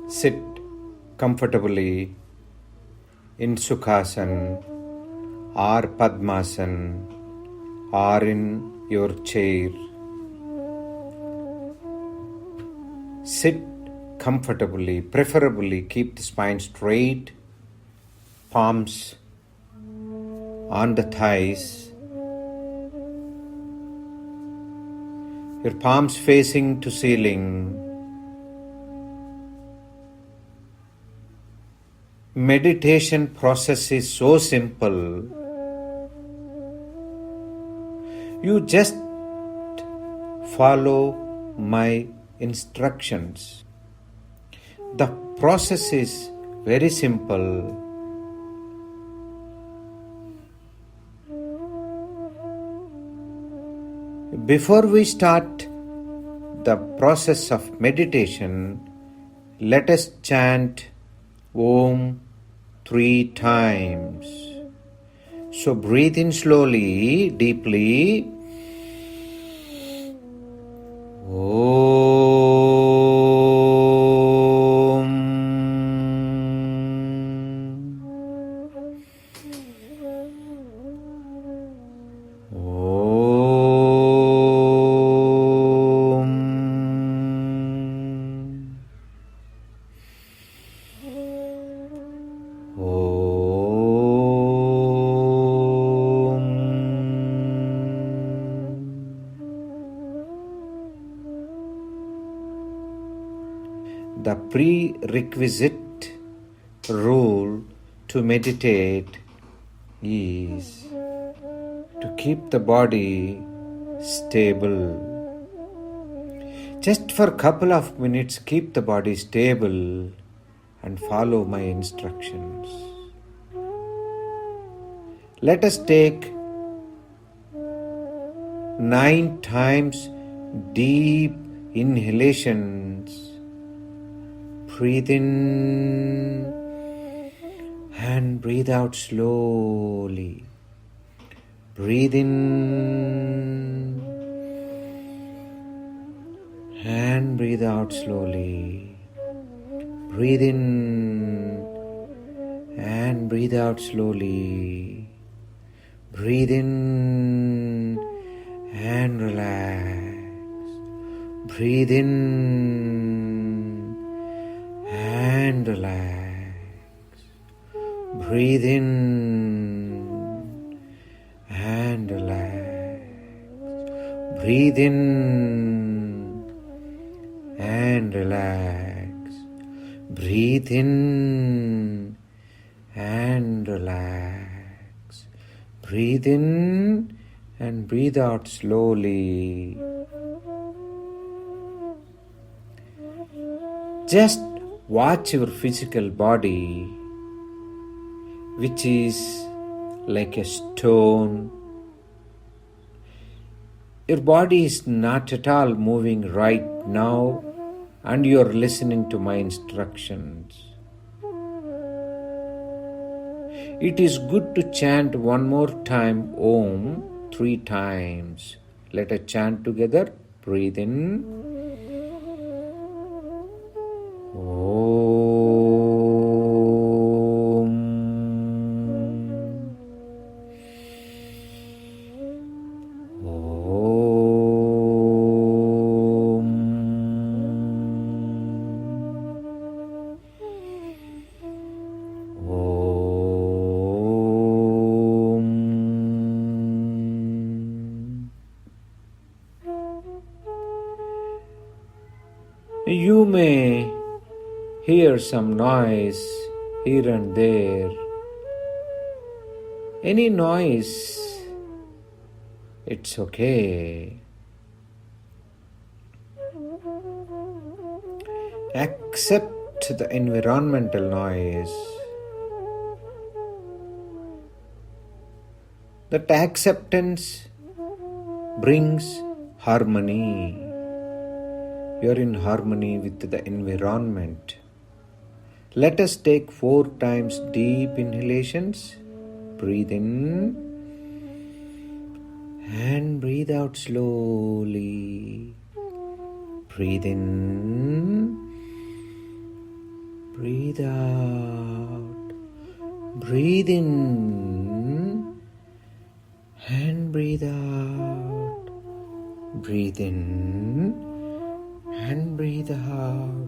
Sit comfortably in Sukhasan or Padmasan or in your chair. Sit comfortably, preferably keep the spine straight, palms on the thighs, your palms facing to ceiling. Meditation process is so simple. You just follow my instructions. The process is very simple. Before we start the process of meditation, let us chant Om 3 times. So breathe in slowly, deeply. Om. Om. The prerequisite rule to meditate is to keep the body stable. Just for a couple of minutes, keep the body stable and follow my instructions. Let us take 9 times deep inhalations. Breathe in and breathe out slowly. Breathe in and breathe out slowly. Breathe in and breathe out slowly. Breathe in and relax. Breathe in and relax. Breathe in and relax. Breathe in and relax. Breathe in and relax. Breathe in and breathe out slowly. Just watch your physical body, which is like a stone. Your body is not at all moving right now, and you are listening to my instructions. It is good to chant one more time Om 3 times. Let us chant together. Breathe in. You may hear some noise here and there. Any noise, it's okay. Accept the environmental noise. That acceptance brings harmony. You are in harmony with the environment. Let us take 4 times deep inhalations. Breathe in and breathe out slowly. Breathe in breathe out, breathe in and breathe out, breathe in and breathe out.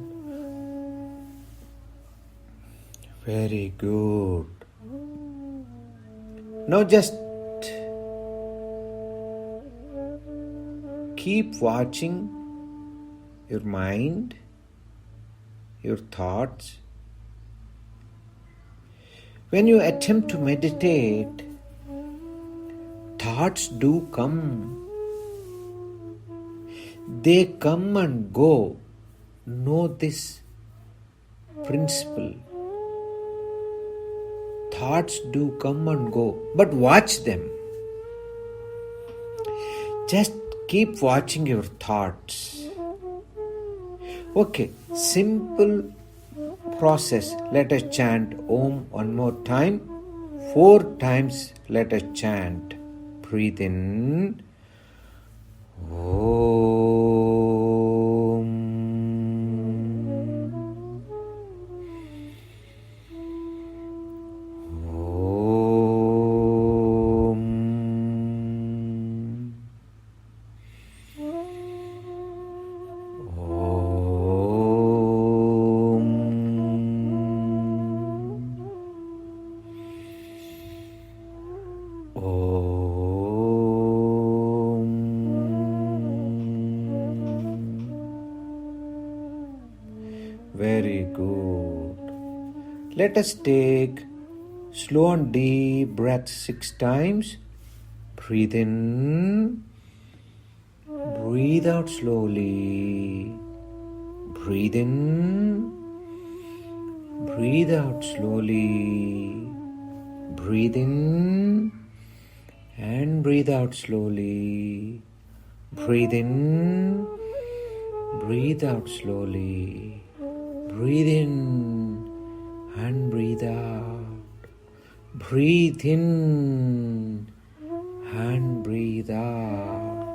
Very good. Now just keep watching your mind, your thoughts. When you attempt to meditate, thoughts do come. They come and go. Know this principle. Thoughts do come and go, but watch them. Just keep watching your thoughts. Okay, simple process. Let us chant Om one more time. 4 times let us chant. Breathe in. Om. Very good. Let us take slow and deep breath 6 times. Breathe in. Breathe out slowly. Breathe in. Breathe out slowly. Breathe in and breathe out slowly. Breathe in. Breathe out slowly. Breathe in and breathe out. Breathe in and breathe out.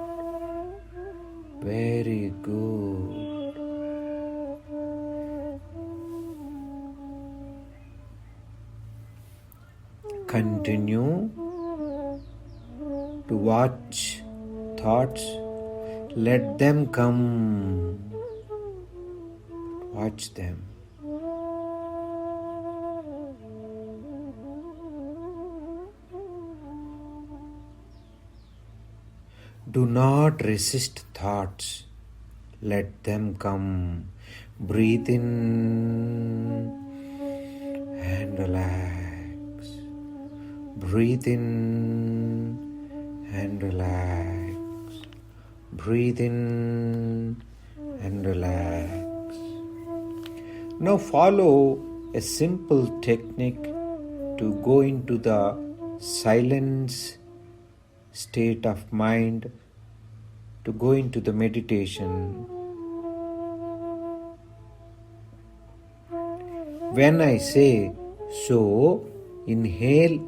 Very good. Continue to watch thoughts. Let them come. Watch them. Do not resist thoughts. Let them come. Breathe in and relax. Breathe in and relax. Breathe in and relax. Now follow a simple technique to go into the silence state of mind, to go into the meditation. When I say so, inhale.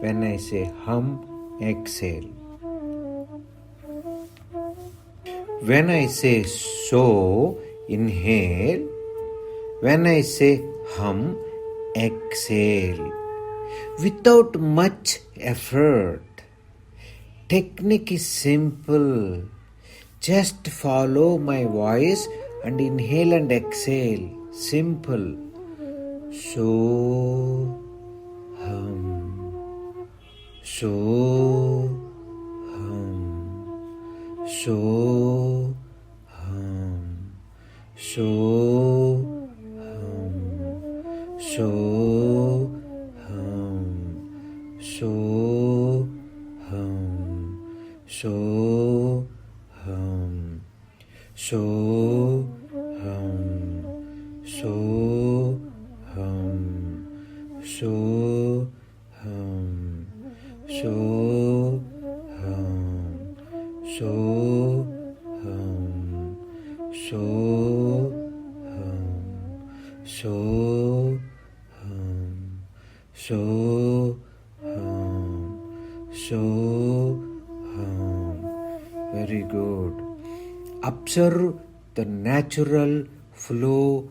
When I say hum, exhale. When I say so, inhale. When I say hum, exhale. Without much effort. Technique is simple. Just follow my voice and inhale and exhale. Simple. So, hum. So, hum. So, hum. So, hum. So, hum. So, hum. So, hum. So, hum. So, hum. So, hum. So, hum. So, hum. So, hum. So, hum. So, hum. So, hum. Very good. Observe the natural flow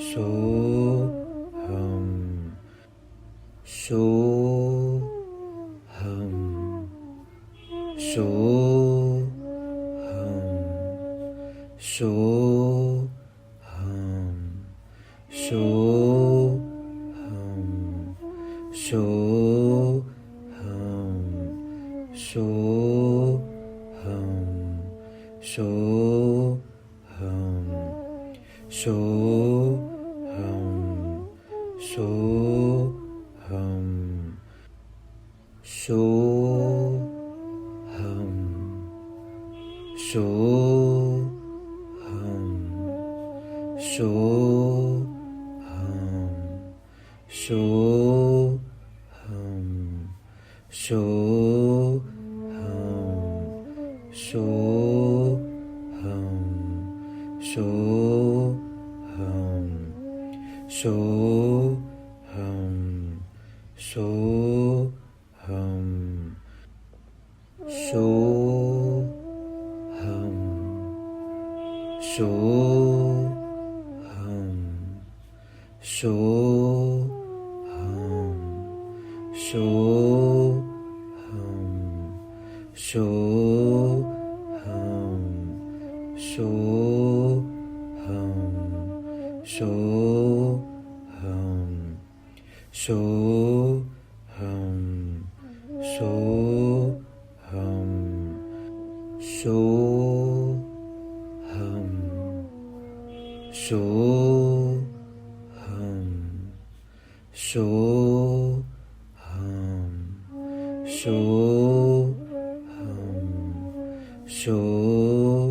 so hum, so hum, so hum, so hum, so hum, so hum, so hum, so hum, so hum, so hum, so hum, so hum, so hum, so hum, so hum, so hum, so hum, so hum, Soham. Soham. Soham. Soham. Soham. Soham. Soham. Soham. Soham. Soham. Soham. Soham. Soham. Soham. Soham.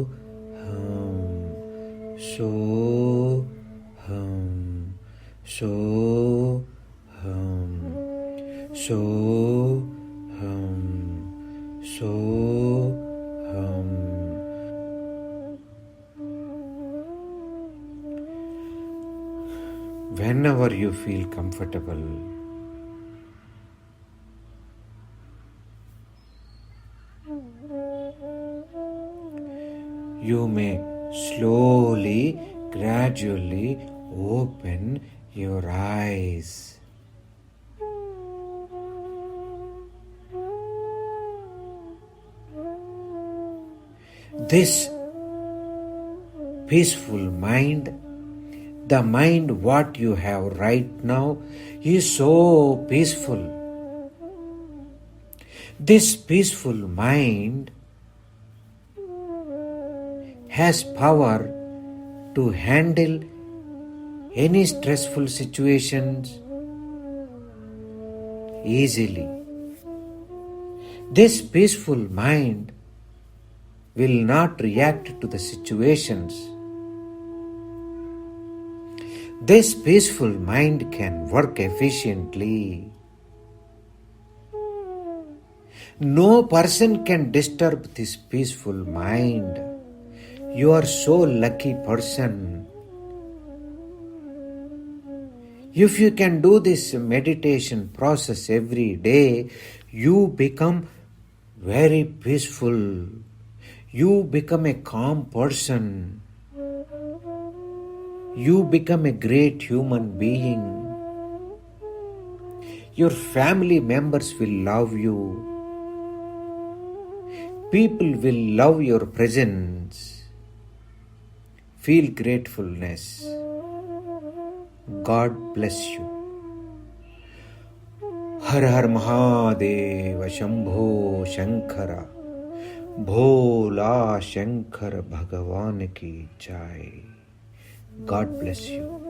Soham. Soham. Soham. Whenever you feel comfortable, you may slowly, gradually open your eyes. This peaceful mind, the mind what you have right now, is so peaceful. This peaceful mind has power to handle any stressful situations easily. This peaceful mind will not react to the situations. This peaceful mind can work efficiently. No person can disturb this peaceful mind. You are so lucky person. If you can do this meditation process every day, you become very peaceful. You become a calm person. You become a great human being. Your family members will love you. People will love your presence. Feel gratefulness. God bless you. Har Har Mahadeva Shambho Shankara. Bhola Shankar Bhagavan ki jai. God bless you.